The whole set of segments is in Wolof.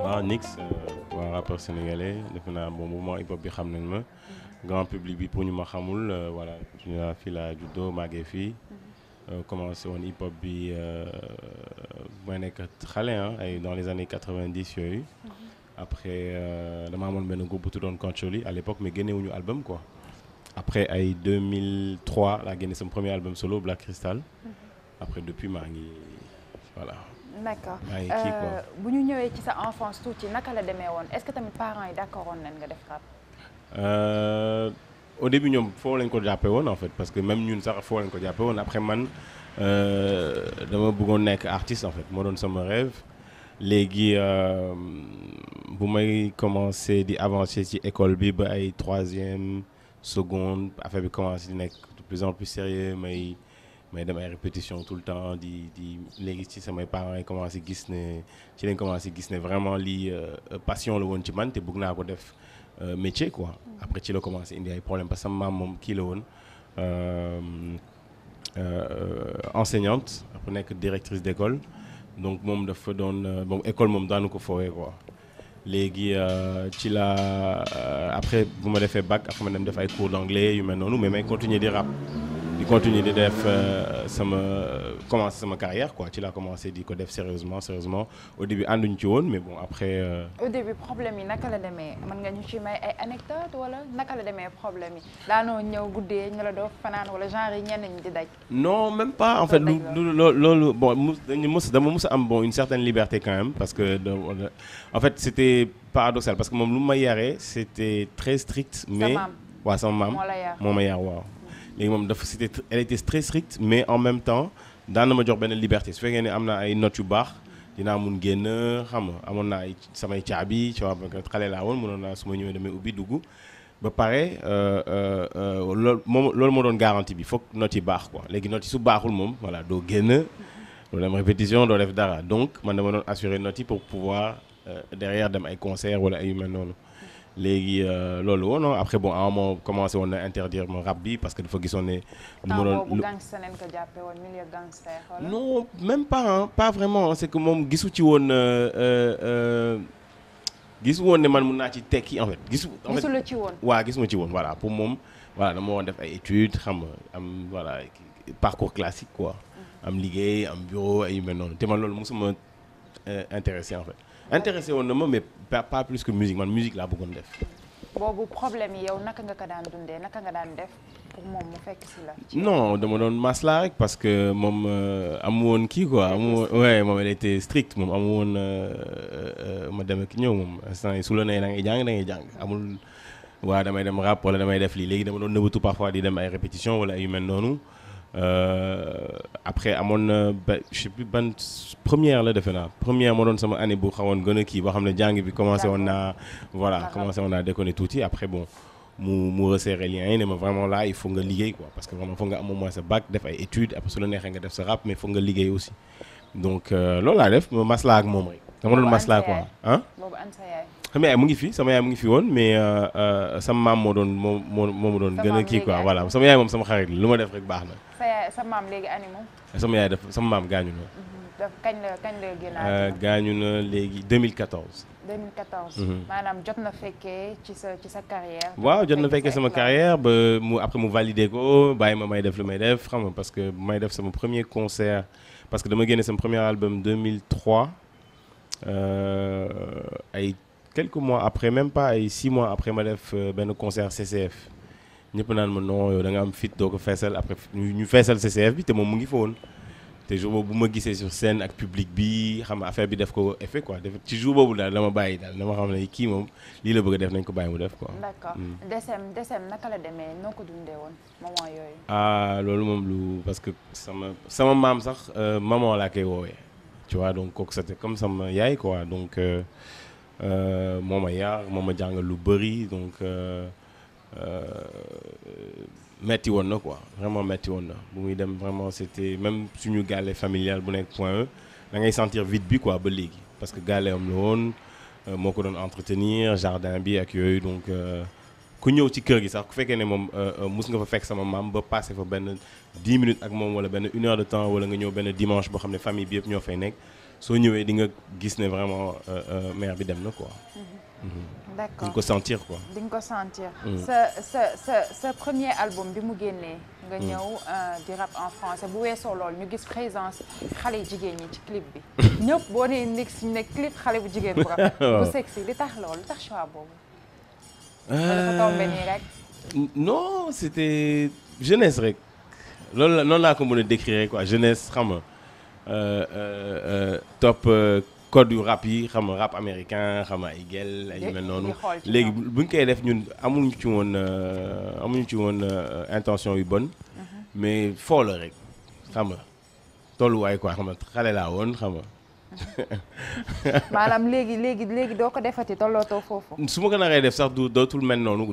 waaw Nix waa rappeur sénégalais defe naa bon mouvement hip hop bi xam nañ ma grand public bi pour ñu ma xamul voilà ñu laa fii laa juddoo màggee fii commencé woon hip hop bi may nekk xale ay dans les années 90 yooyu après dama amoon benn groupe bu tuddoon Contrôle à l'époque mais génnewuñu album quoi après ay 2003 laa génne sama premier album solo Black Crystal après depuis maa ngi voilà. D'accord maa ngi kii quoi. bu ñu ñëwee ci sa enfance tuuti naka la demee woon est-ce que tamit parents yi d'accord woon nañ nga def rap. Au début ñoom foo lañ ko jàppee woon en fait parce que même ñun sax foo lañ ko jàppee woon après man dama bëggoon nekk artiste en fait moo doon sama rêve léegi bu may commencé di avancer ci école bi ba ay troisième seconde affaire bi commencé di nekk de plus en plus sérieux may dem ay répétition tout le temps di léegi ci samay parents yi commencé gis ne ci lañ commencé gis ne vraiment lii passion la woon ci man te bëgg naa ko def métier quoi après ci la commencé indi ay problème parce que sama maam moom kii la woon enseignante après nekk directrice d'école donc moom dafa doon moom école moom daanu ko foowee quoi léegi ci la après bu ma defee bac après ma dem def ay cours d'anglais yu mel noonu mais may continuer di rap di continuer di def commencer sama carrière quoi ci laa commencé di ko def sérieusement au début ànduñu ci woon mais bon après. Au début problème yi naka la demee mën nga ñu ci may ay anecdotes wala naka la demee problème yi daanoo ñëw guddee ñu la doo fanaan wala genre yi ñenn ñi di daj. non même pas en fait loolu bon dama mës a am bon une certaine liberté quand même parce que en fait c'était paradoxal parce que moom lu ma yaree c'était très strict. mais waaw sama maam moo ma yar waaw. léegi moom dafa elle était très stricte mais en même temps daan na ma jox benn liberté su fekkee ne am na ay notes yu baax dinaa mun génn xam nga amoon naa ay samay caabi tu vois xale laa woon mënoon naa su ma ñëwee damay ubbi dugg ba pare loolu moo doon garantie bi foog notes yi baax quoi léegi notes yi su baaxul moom voilà doo génn doo dem répétition doo def dara donc man dama doon assurer notes yi pour pouvoir derrière dem ay concert wala ay yu mel noonu. léegi loolu woon après bon à un moment commencé woon na interdire ma rap bi parce que dafa gisoon ne. temps boobu gangster nañ ko jàppee woon milieu gangster wala. non même pas pas vraiment c'est que moom gisu ci woon gisu woon ne man mun naa ci tekki en fait. gisu la ci woon. waaw gisuma ci woon voilà pour moom voilà dama woon def ay études xam nga am voilà parcours classique quoi. am liggéey am bureau ay yu mel noonu te man loolu mosuma intéressé en fait. intéressé woon na ma mais pas plus que musique man musique laa bëggoon def. boobu problème yi yow naka nga ko daan dundee naka nga daan def pour moom mu fekk si la. non dama doon maslaa rek parce que moom amu woon kii quoi amu woon ouais moom elle était stricte moom amu woon ma dem ak ñëw moom instant yi su la nee da ngay jàng amul waa damay dem rap wala damay def lii léegi dama doon nëbatu parfois di dem ay répétition wala ay yu mel noonu. Après amoon na ba je sais plus ban première la defe naa première moo doon sama année bu xawoon gën a kii boo xam ne jàng bi commencé woon naa voilà commencé woon naa déconner tuuti après bon mu resserrer liens yi ne ma vraiment là il faut nga liggéey quoi parce que vraiment foog nga am au moins sa bac def ay études après su la neexee nga def sa rap mais foog nga liggéey aussi donc loolu laa def ma maslaa ak moom rek dama doon maslaa quoi ah sama yaay mu ngi fi woon mais sama maam moo doon gën a kii quoi voilà sama yaay moom sama xarit lu ma def rek baax na. sa maam léegi animaux. sama maam gaañu na. kañ la génn gaañu na léegi 2014. 2014. maanaam jot na fekkee ci sa carrière. waaw jot na fekkee sama carrière ba après mu validé ko bàyyi ma may def lu may def xam nga parce que may def sama premier concert parce que dama génne sama premier album 2003 ay. quelques mois après même pas ay 6 mois après ma def benn concert CCF ñëpp naan ma non yow da nga am fit doo ko feesal après ñu feesal CCF bi te moom mu ngi fa woon te jour boobu bu ma gisee sur scène ak public bi xam nga affaire bi def ko effet quoi def ci jour boobu daal dama bàyyi daal dama xam ne kii moom lii la bëgg a def nañ ko bàyyi mu def quoi. d'accord desem naka la demee noo ko dundee woon moment yooyu. ah loolu moom lu parce que sama maam sax maman laa koy woowee tu vois donc kooku c'était comme sama yaay quoi donc. moo ma yar moo ma jàngal lu bëri donc metti woon na quoi vraiment metti woon na bu muy dem vraiment c'était même suñu gaale familial bu nekk Point E da ngay sentir vide bi quoi ba léegi parce que gaale am la woon moo ko doon entretenir jardin bi ak yooyu donc ku ñëw ci kër gi sax ku fekkee ne moom mus nga fa fekk sama maam ba passé fa benn 10 minutes ak moom wala benn 1 heure de temps wala nga ñëw benn dimanche boo xam ne famille bi yëpp ñoo fay nekk soo ñëwee di nga gis ne vraiment mère bi dem na quoi. d'accord di nga ko sentir quoi. di nga ko sentir. sa premier album bi mu génnee. nga ñëw di rap en français bu weesoo lool ñu gis présence xale yu jigéen ñi ci clip bi. ñëpp boo nee nekk clip xale bu jigéen bu rafet. bu sexy li tax loolu li tax choix boobu. dafa tombé nii rek. non c'était jeunesse rek loolu la noonu laa ko mën a décrire quoi jeunesse xam nga top code yu rap yi xam nga rap américain xam nga ay gel ay mel noonu léegi buñ koy def ñun amuñu ci woon intention yu bonne mais foo la rek xam nga tolluwaay quoi xam nga xale laa woon xam nga. maanaam léegi doo ko defati tollootoo foofu. su ma ko naree def sax dootul mel noonu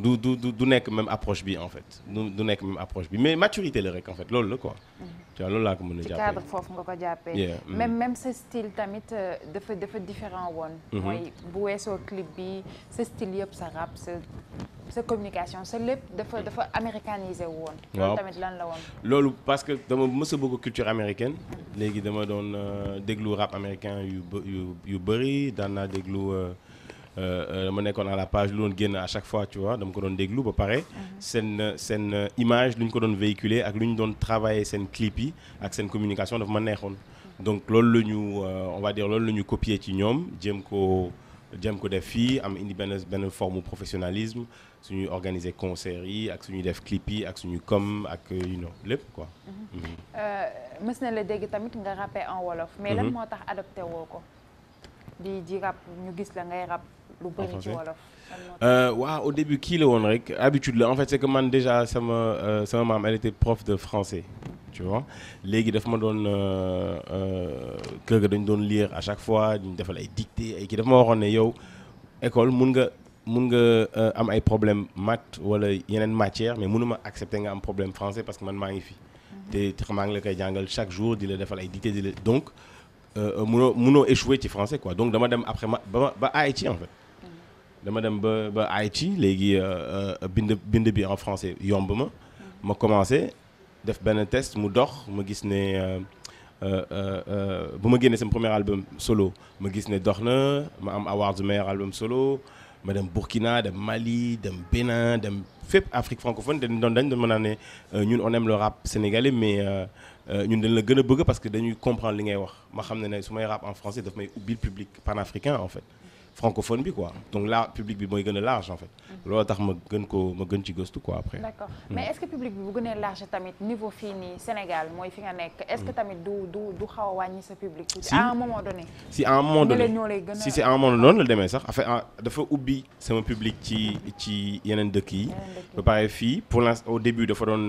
du nekk même approche bi en fait du nekk même approche bi mais maturité la rek en fait loolu la quoi. tu vois loolu laa ko mën a jàppee. ci cadre foofu nga ko jàppee. même sa style tamit dafa différent woon. mooy bu weesoo clip bi sa style yëpp sa rap sa communication sa lépp dafa américanisé wu woon. waaw loolu tamit lan la woon. loolu parce que dama mës a bëgg culture américaine. léegi dama doon déglu rap américain yu bëri daan naa déglu dama nekkoon à la page lu doon génn à chaque fois tu vois dama ko doon déglu ba pare. seen image lu ñu ko doon véhiculer ak lu ñu doon travailler seen clip yi ak seen communication dafa ma neexoon. donc loolu la ñu on va dire loolu la ñu copier ci ñoom jéem ko def fii am indi benn forme professionnalisme suñuy organiser concert yi ak suñuy def clip yi ak suñu com ak lépp quoi. mës na la dégg tamit nga rappé en wolof. mais lan moo tax adopté woo ko di rap ñu gis la ngay rap lu bëri ci wolof. waaw au début kii la woon rek habitude la en fait c'est que man déjà sama maam elle était prof de français. tu vois léegi daf ma doon kër ga dañu doon lire à chaque fois ñu defal ay dictées ay kii dafa ma waxoon ne yow école mun nga am ay problème maths wala yeneen matière mais mënuma accepter nga am problème français parce que man maa ngi fi. te maa ngi la koy jàngal chaque jour di la defal ay dictées donc munoo échouer ci français quoi donc dama dem après ba Haïti en fait. dama dem ba Haïti léegi bind bi en français yomb ma commencé. def benn test mu dox ma gis ne bu ma génnee sama premier album solo ma gis ne dox na ma am award du meilleur album solo ma dem Burkina dem Mali dem Bénin dem fépp Afrique francophone dañ doon mën naa ne ñun on aime le rap sénégalais mais ñun dañ la gën a bëgg parce que dañuy comprendre li ngay wax ma xam ne su may rap en français daf may ubbil public panafricain en fait francophone bi quoi donc là public bi mooy gën a large en fait loolu tax ma gën ci gëstu quoi après. d'accord mais est-ce que public bi bu gënee large tamit niveau fii nii Sénégal mooy fi nga nekk est-ce que tamit du xaw a wàññi sa public. si à un moment donné. si à un moment donné si c'est à un moment donné noonu la demee sax en fait dafa ubbi sama public ci yeneen dëkk yi. ba pare fii pour l'instant au début dafa doon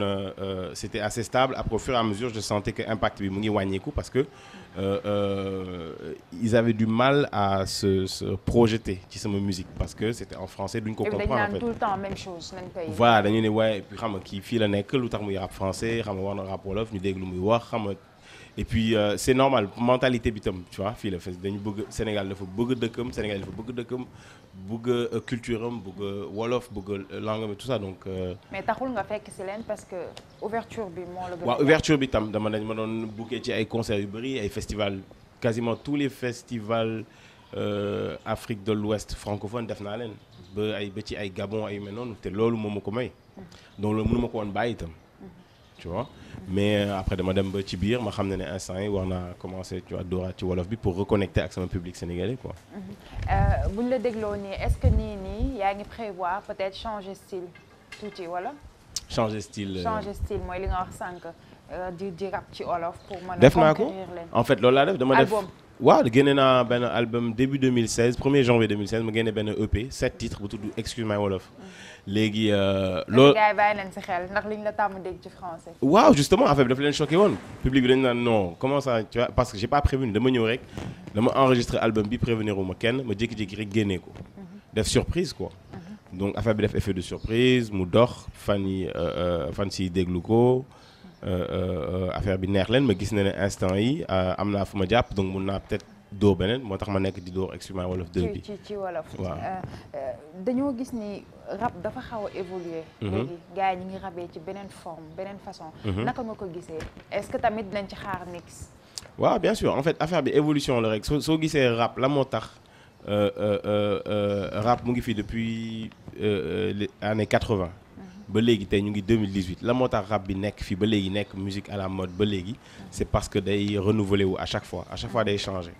c'était assez stable après au fur et à mesure je sentais que impact bi mu ngi wàññeeku parce que ils avaient du mal à se projeter ci sama musique parce que c'était en français duñ ko comprendre en fait. tout le temps même chose nañ koy. voilà dañu ne waaye xam nga kii fii la nekk lu tax muy rap français xam nga war na rap wolof ñu dégg lu muy wax xam nga et puis c'est normal mentalité bi tam tu vois fii la fes dañu bëgg Sénégal dafa bëgg dëkkam Sénégal dafa bëgg dëkkam bëgg culture am bëgg wolof bëgg langue am tout ça donc. mais taxul nga fekk si leen parce que ouverture bi moo la gën a. waaw ouverture bi tam dañ ma doon booké ci ay concerts yu bëri ay festivals quasiment tous les festivals. Afrique de l'Ouest francophone def naa leen ba ci ay Gabon ay mel noonu te loolu moom ma ko may donc loolu mënu ma ko woon bàyyi itam tu vois mais après dama dem ba ci biir ma xam ne instant yi war naa commencer tu vois dooraat ci wolof bi pour reconnecter ak sama public sénégalais quoi. buñ la dégloo nii est-ce que nii yaa ngi prévoir peut-être changer style tuuti wala. changer style mooy li nga wax sànq di rap ci wolof pour mën a. def naa ko en fait loolu laa def dama def. waaw génne naa benn album début 2016 1er janvier 2016 ma génne benn EP 7 titres bu tudd Excuse My Wolof léegi loolu gars yi bàyyi nañ si xel ndax liñ la tàmm dégg ci français. waaw justement affaire bi dafa leen choqué woon public bi dañu naan non comment ça tu vois parce que j'ai pas prévenu dama ñëw rek dama enregistré album bi prévenir wu ma kenn ma jékki-jékki rek génnee ko def surprise quoi donc affaire bi def effet de surprise mu dox fan si déglu ko affaire bi neex leen ma gis ne instant yi am naa fu ma jàpp donc mun naa peut-être dóor beneen moo tax ma nekk di dóor Excuse My Wolof 2 bi. ci wolof. waaw dañoo gis ni rap dafa xaw a évoluer. léegi gars yi ñu ngi rabee ci beneen forme beneen façon. naka nga ko gisee est-ce que tamit dinañ ci xaar Nix. waaw bien sûr en fait affaire bi évolution la rek soo gisee rap la moo tax rap mu ngi fi depuis les années 80. ba léegi tey ñu ngi 2018 la moo tax rap bi nekk fii ba léegi nekk musique à la mode ba léegi c'est parce que day renouveler wu à chaque fois day changer.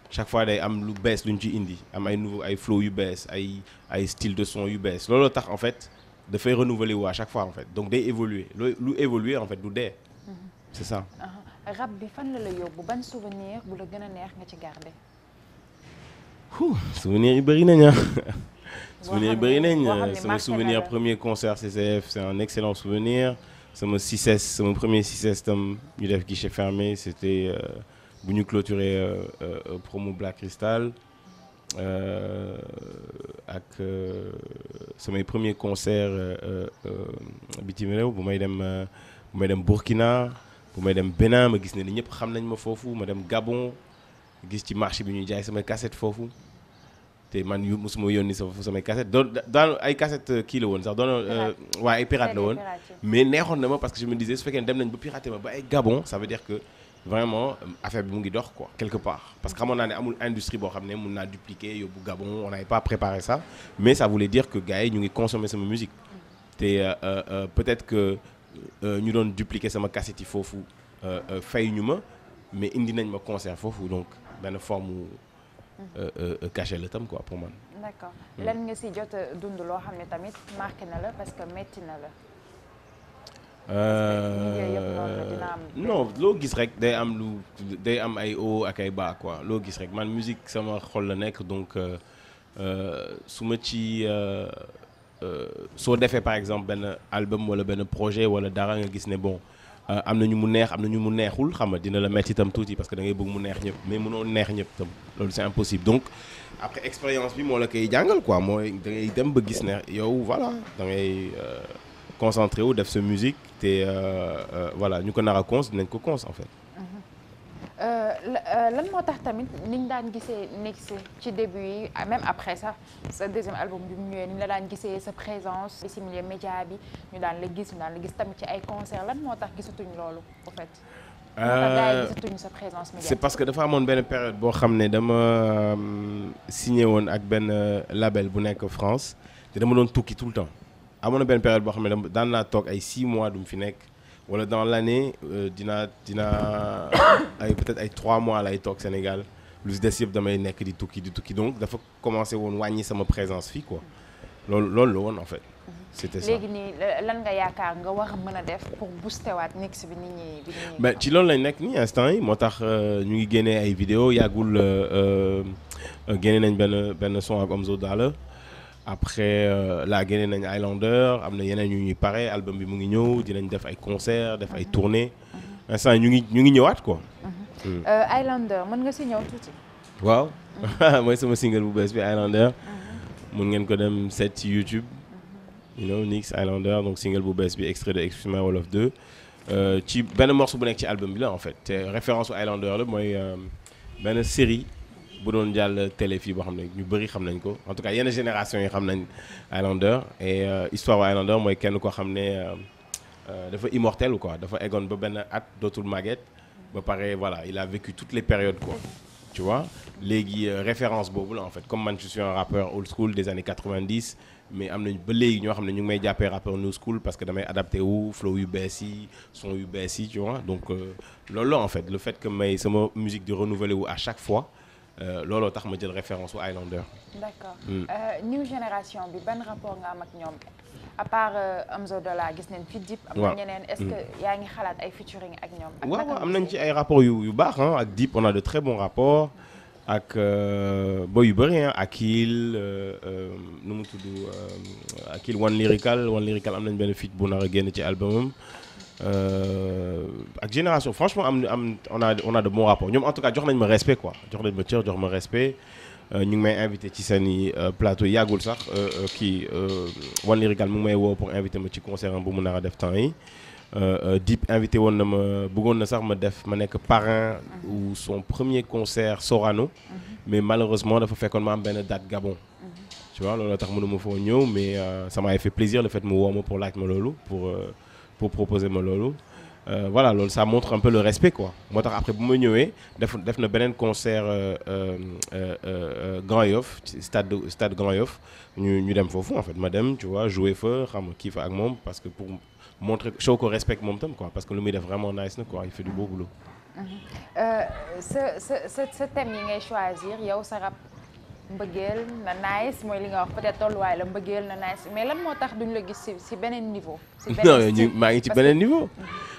chaque fois day am lu bees lu ñu ci indi am ay nouveau ay flow yu bees ay style de son yu bees looloo tax en fait dafay renouveler wu à chaque fois en fait donc day évoluer lu évoluer en fait du dee. c'est ça. rap bi fan la yóbbu ban souvenir bu la gën a neex nga ci garder. souvenir yi bëri nañ souvenir yi bëri nañ sama souvenir premier concert CCF c'est un excellent souvenir sama 6S sama premier 6S tam ñu def guichet fermé c'était bu ñu clôturer promo Black Crystal ak samay premier concert bitim réew bu may dem Burkina bu may dem Bénin ma gis ne ni ñëpp xam nañ ma foofu ma dem Gabon gis ci marché bi ñuy jaay samay cassette foofu te man mosuma yónni samay cassette daan ay cassette kii la woon sax doon waaye ay pirate la woon mais neexoon na ma parce que je me disais su fekkee dem nañ ba piraté ma ba ay Gabon ça veut dire que vraiment affaire bi mu ngi dox quoi quelque part parce que xamoon naa ne amul industrie boo xam ne mun naa dupliquer yóbbu Gabon on n'avait pas préparé ça mais ça voulait dire que gars yi ñu ngi consommer sama musique te peut-être que ñu doon dupliquer sama cassette yi foofu fay ñu ma mais indi nañ ma concert foofu donc benn forme cachet la tam quoi pour man. d'accord lan nga si jot a dund loo xam ne tamit marqué na la parce que metti na la. non loo gis rek day am ay haut ak ay bas quoi loo gis rek man musique sama xol la nekk donc su ma ci soo defee par exemple benn album wala benn projet wala dara nga gis ne bon am na ñu mu neex am na ñu mu neexul xam nga dina la metti itam tuuti parce que da ngay bëgg mu neex ñëpp mais mënoo neex ñëpp itam loolu c'est impossible donc après expérience bi moo la koy jàngal quoi mooy da ngay dem ba gis ne yow voilà da ngay concentré wu def sa musique te voilà ñu ko nar a cons dinañ ko cons en fait. lan moo tax tamit niñ daan gisee Nix ci début yi même après ça sa deuxième album bi mu ñëwee ni la daan gisee sa présence ci milieu média bi ñu daan la gis tamit ci ay concert lan moo tax gisatuñ loolu en fait. moo tax gars yi gisatuñ sa présence médiatique. c'est parce que dafa amoon benn période boo xam ne dama signé woon ak benn label bu nekk France te dama doon tukki tout le temps amoon na benn période boo xam ne daan naa toog ay 6 mois du mu fi nekk. wala dans l'année dina ay peut-être ay 3 mois lay toog Sénégal lu si des yëpp damay nekk di tukki donc dafa commencé woon wàññi sama présence fii quoi loolu la woon en fait. c'était ça léegi nii lan nga yaakaar nga war a mën a def pour booster waat Nix bi nit ñi. mais ci loolu lañ nekk nii instant yi moo tax ñu ngi génnee ay vidéo yàggul génne nañ benn son ak Omzo Dollar après là génne nañ Highlander am na yeneen yu ñuy pare album bi mu ngi ñëw dinañ def ay concert def ay tournées instant ñu ngi ñëwaat quoi. Highlander mën nga si ñëw tuuti. waaw mooy sama single bu bees bi Highlander. mën ngeen ko dem seet ci YouTube. Nix Highlander donc single bu bees bi extrait de Excuse My Wolof 2 ci benn morceau bu nekk ci album bi la en fait te référence au Highlander la mooy benn série. bu doon jàll télé fii boo xam ne ñu bëri xam nañ ko en tout cas yenn génération yi xam nañ Highlander et histoire Highlander mooy kenn koo xam ne dafa immortel quoi dafa eggoon ba benn at dootul màgget ba pare voilà il a vécu toutes les périodes quoi tu vois léegi référence boobu la en fait comme man je suis un rappeur old school des années 90 mais am nañ ba léegi ñoo xam ne ñu ngi may jàppee rappeur new school parce que damay adapté wu flow yu bees yi son yu bees yi tu vois donc loolu la en fait le fait que may sama musique di renouveler wu à chaque fois looloo tax ma jël référence au Highlander. d'accord new génération bi ban rapport nga am ak ñoom à part Omzo Dollar gis nañ fi Dip. am na ñeneen est-ce que yaa ngi xalaat ay featuring ak ñoom. waaw am nañ ci ay rapports yu baax ah ak Dip on a de très bons rapports ak boy yu bëri ah Akil nu mu tudd Akil One Lyrical am nañ benn feat bu nar a génn ci albumam. ak génération franchement on a de bons rapports ñoom en tout cas jox nañ ma respect quoi jox nañ ma cër jox ma respect ñu ngi may invité ci seeni plateau yàggul sax kii One Lyrical mu ngi may woo pour inviter ma ci concert bu mu nar a def temps yi Deep invité woon na ma bëggoon na sax ma nekk parrain ou son premier concert Sorano mais malheureusement dafa fekkoon ma am benn date Gabon tu vois loolu tax mënuma foo ñëw mais ça m'a fait plaisir le fait mu woo ma pour laaj ma loolu pour proposer ma loolu voilà loolu ça montre un peu le respect quoi moo tax après bu ma ñëwee def na beneen concert Grand Yoff stade Grand Yoff ñu dem foofu en fait ma dem tu vois jouer fa xam nga kii fa ak moom parce que pour montrer show ko respect moom tam quoi parce que lu muy def vraiment nice na quoi il fait du beau boulot. sa thème yi ngay choisir yow sa rap mbëggeel na nice mooy li nga wax peut-être tolluwaay la mbëggeel na nice mais lan moo tax duñ la gis si beneen niveau. si beneen non maa ngi ci beneen niveau.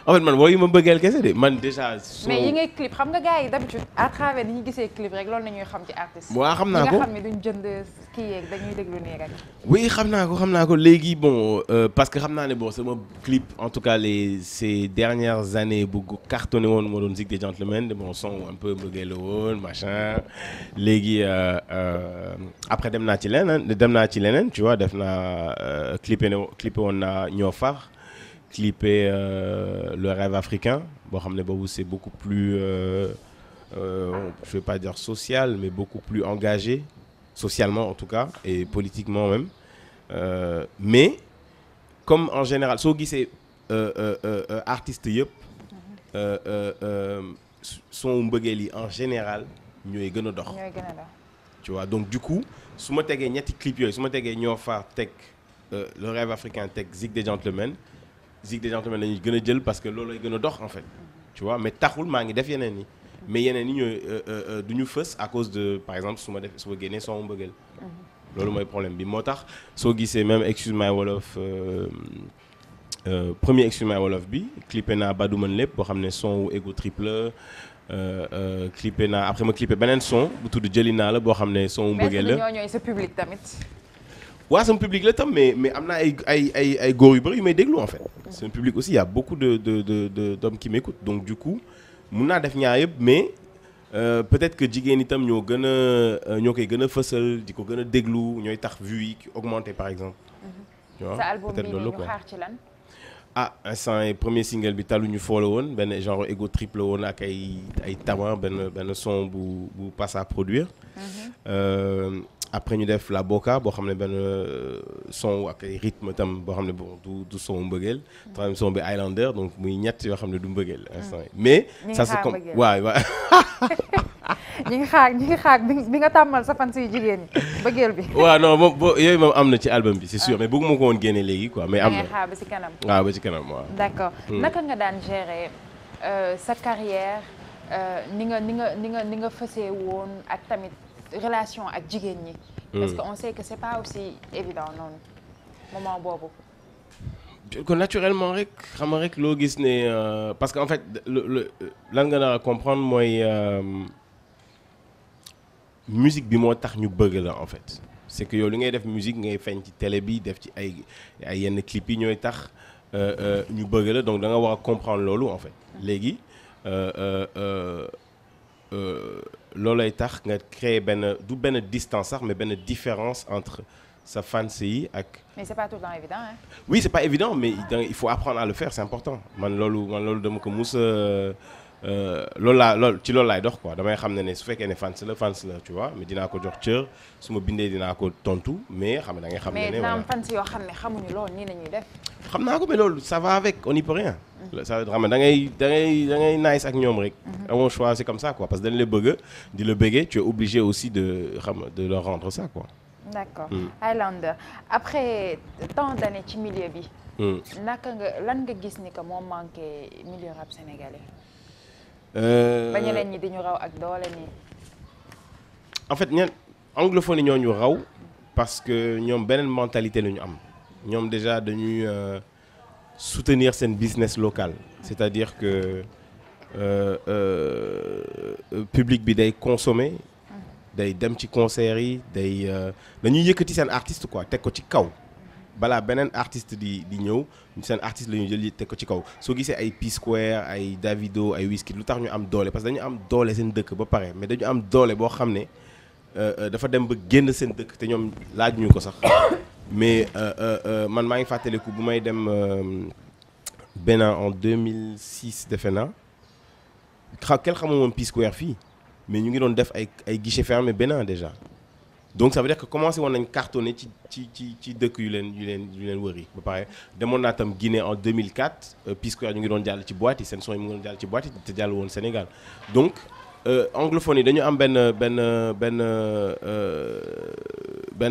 en fait man wooyu ma mbëggeel kese de man déjà. mais yi ngay clip xam nga gars yi d'habitude à travers ni ñu gisee clip rek loolu la ñuy xam ci artiste. waaw xam naa ko nga xam ne duñ jënd kii yeeg dañuy déglu nii rek. oui xam naa ko léegi bon parce que xam naa ne bon sama clip en tout cas ces dernières années bu cartonné woon moo doon Zik des Gentlemen bon son un peu mbëggeel la woon machin léegi. Après dem naa ci leneen tu vois def naa clippé woon naa ñoo far clippé le rêve africain boo xam ne boobu c'est beaucoup plus je vais pas dire social mais beaucoup plus engagé socialement en tout cas et politiquement même mais comme en général soo gisee artistes yëpp son mbëggeel yi en général ñooy gën a dox. tu vois donc du coup su ma tegee ñetti clip yooyu su ma tegee ñoo far teg le rêve africain teg Zik des Gentlemen lañuy gën a jël parce que loolu lay gën a dox en fait tu vois mais taxul maa ngi def yeneen yi mais yeneen yi ñooy du ñu fës à cause de par exemple su ma génnee son mbëggeel loolu mooy problème bi moo tax soo gisee même Excuse My Wolof premier Excuse My Wolof bi clippé naa Badou Mën Lépp boo xam ne son wu Ego Triple clippé naa après ma clippé beneen son bu tudd jëli naa la boo xam ne son mbëggeel la mais ñooy sa public tamit. waaw sama public la tam mais am na ay góor yu bëri yu may déglu en fait. c'est un public aussi il y a beaucoup d'hommes qui m'écoutent donc du coup mun naa def ñaar yëpp mais peut-être que jigéen itam ñoo koy gën a fësal di ko gën a déglu ñooy tax vues yi augmenter par exemple. tu vois sa album peut-être bi loolu ñu quoi xaar ci lan. instant yi premier single bi taluñu foo la woon benn genre Ego Triple la woon ak ay taban benn son bu passe à produire. Après ñu def La Boca boo xam ne benn son ak ay rythme tam boo xam ne bon du son mbëggeel. troisième son bi Highlander donc muy ñett yoo xam ne du mbëggeel instant yi mais. ça c'est comme waaw. ñi ngi xaar bi nga tàmmal sa fan si jigéen ñi bëggeel bi. waaw non moom yooyu moom am na ci album bi c'est sûr mais bëgguma ko woon génne léegi quoi mais am na. xaar ba ci kanam. waaw ba ci kanam waaw. d'accord naka nga daan gérer sa carrière ni nga fësee woon ak tamit relation ak jigéen ñi. parce que on sait que c'est pas aussi évident noonu moment boobu. ko naturellement rek xam nga rek loo gis ne parce que en fait lan nga nar a comprendre mooy. musique bi moo tax ñu bëgg la en fait c'est que yow li ngay def musique ngay feeñ ci télé bi def ci ay yenn clip yi ñooy tax ñu bëgg la donc da nga war a comprendre loolu en fait léegi loolay tax nga créer benn distance sax mais benn différence entre sa fans yi ak. mais c'est pas tout le temps évident hein. oui c'est pas évident mais il faut apprendre à le faire c'est important man loolu dama ko mus ci loolu laay dox quoi damay xam ne su fekkee ne fans la tu vois mais dinaa ko jox cër su ma bindee dinaa ko tontu mais xam ne da ngay xam ne mais dina am fans yoo xam ne xamuñu loolu nii la ñuy def. xam naa ko mais loolu ça va avec on n'y peut rien. ça xam ne da ngay nice ak ñoom rek. amoo choix c'est comme ça quoi parce que dañ la bëgg di la bëggee tu es obligé aussi de leur rendre ça quoi. d'accord Highlander après tant d'années ci milieu bi. lan nga gis ni que moo manqué milieu rap sénégalais. ba ñeneen ñi di ñu raw ak doole nii. en fait anglophone yi ñoo ñu raw parce que ñoom beneen mentalité la ñu am ñoom déjà dañuy soutenir seen business local c'est-à-dire que public bi day consommer day dem ci concert yi dañuy yëkkati seen artiste quoi teg ko ci kaw. balaa beneen artiste di ñëw seen artiste la ñuy jël teg ko ci kaw soo gisee ay P-Square ay Davido ay Wizkid lu tax ñu am doole parce que dañu am doole seen dëkk ba pare mais dañu am doole boo xam ne dafa dem ba génn seen dëkk te ñoom laaj ñu ko sax mais man maa ngi fàttaliku bu may dem Bénin en 2006 defe naa kenn xamul woon P-Square fii mais ñu ngi doon def ay guichet fermé Bénin déjà donc ça veut dire que commencé woon nañ cartonné ci dëkk yu leen wër yi ba pare demoon naa tam Guinée en 2004 P-Square ñu ngi doon jàll ci boîte yi seen son yi mu ngi doon jàll ci boîte yi te jàll woon Sénégal donc anglophone yi dañu am benn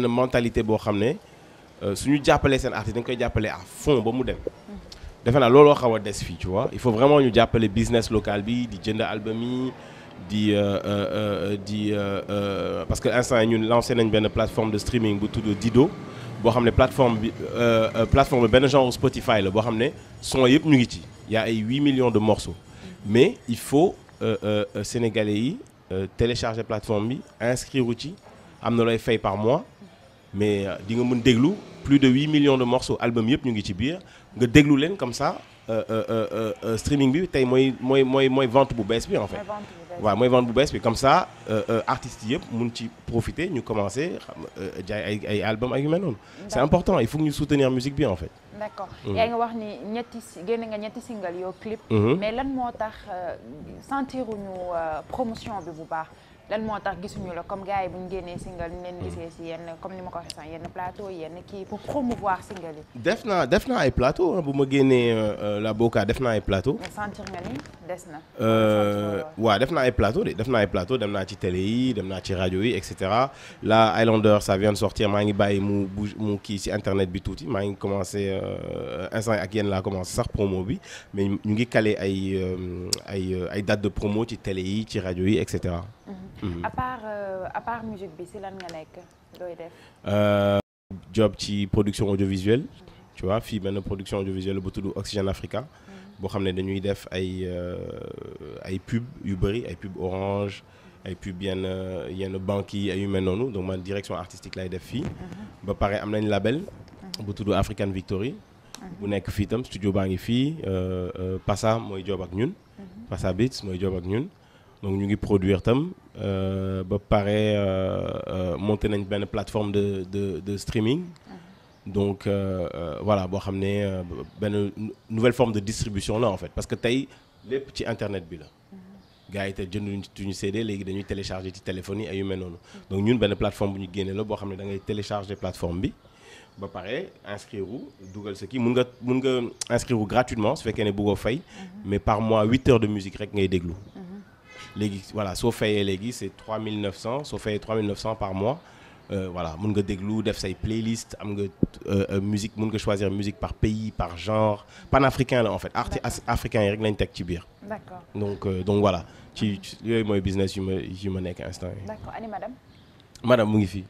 mentalité boo xam ne suñu jàppalee seen artiste dañ koy jàppale à fond ba mu dem defe naa looloo xaw a des fii tu vois il faut vraiment ñu jàppale business local bi di jënd album yi parce que instant yi ñun lancé nañ benn plateforme de streaming bu tudd Dido boo xam ne plateforme bi benn genre Spotify la boo xam ne son yëpp ñu ngi ci y a ay 8 millions de morceaux mais il faut sénégalais yi télécharger plateforme bi inscrire ci am na looy fay par mois mais di nga mën déglu plus de 8 millions de morceaux album yëpp ñu ngi ci biir nga déglu leen comme ça streaming bi tey mooy vente bu bees bi en fait waaw mooy vente bu bees bi comme ça artistes yëpp mun ci profiter ñu commencer jaay ay album ak yu mel noonu c'est important il faut que ñu soutenir musique bi en fait d'accord yaa ngi wax ni génne nga ñetti single yoo clip mais lan moo tax sentiruñu promotion bi bu baax lan moo tax gisuñu la comme gars yi bu ñu génnee single ñu leen gisee si yenn comme ni ma ko waxee sax yenn plateau yenn kii pour promouvoir single yi. def naa ay plateau bu ma génnee la Boca def naa ay plateau. mais sentir nga ni des na. waaw def naa ay plateau dem naa ci télé yi dem naa ci rajo yi et cetera la Highlander ça vient de sortir maa ngi bàyyi mu kii si internet bi tuuti maa ngi commencé instant ak yéen laa commencé sax promo bi mais ñu ngi calé ay date de promo ci télé yi ci rajo yi et cetera. à part musique bi si lan nga nekk looy def. job ci production audiovisuelle tu vois fii benn production audiovisuelle bu tudd Oxygène Africa boo xam ne dañuy def ay pub yu bëri ay pub Orange ay pub yenn banques yi ay yu mel noonu donc man direction artistique lay def fii ba pare am nañ label bu tudd African Victory bu nekk fii itam studio baa ngi fii Passa mooy job ak ñun Passa Beats mooy job ak ñun donc ñu ngi produire tam ba pare monté nañ benn plateforme de streaming donc voilà boo xam ne benn nouvelle forme de distribution là en fait parce que tey lépp ci internet bi la gars yi te jënduñu CD léegi dañuy télécharger ci téléphone yi ay yu mel noonu donc ñun benn plateforme bu ñu génne la boo xam ne da ngay télécharger plateforme bi ba pare inscrire dugal sa kii mun nga inscrire gratuitement su fekkee ne bëggoo fay mais par mois 8 heures de musique rek ngay déglu léegi voilà soo fayee léegi c'est 3900 soo fayee 3900 par mois voilà mun nga déglu def say playlist am nga musique mun nga choisir musique par pays par genre panafricain la en fait artistes africains yi rek lañ teg ci biir. D'accord. Donc voilà ci yooyu mooy business yu ma nekk instant yi. D'accord. Ani madame mu ngi fi.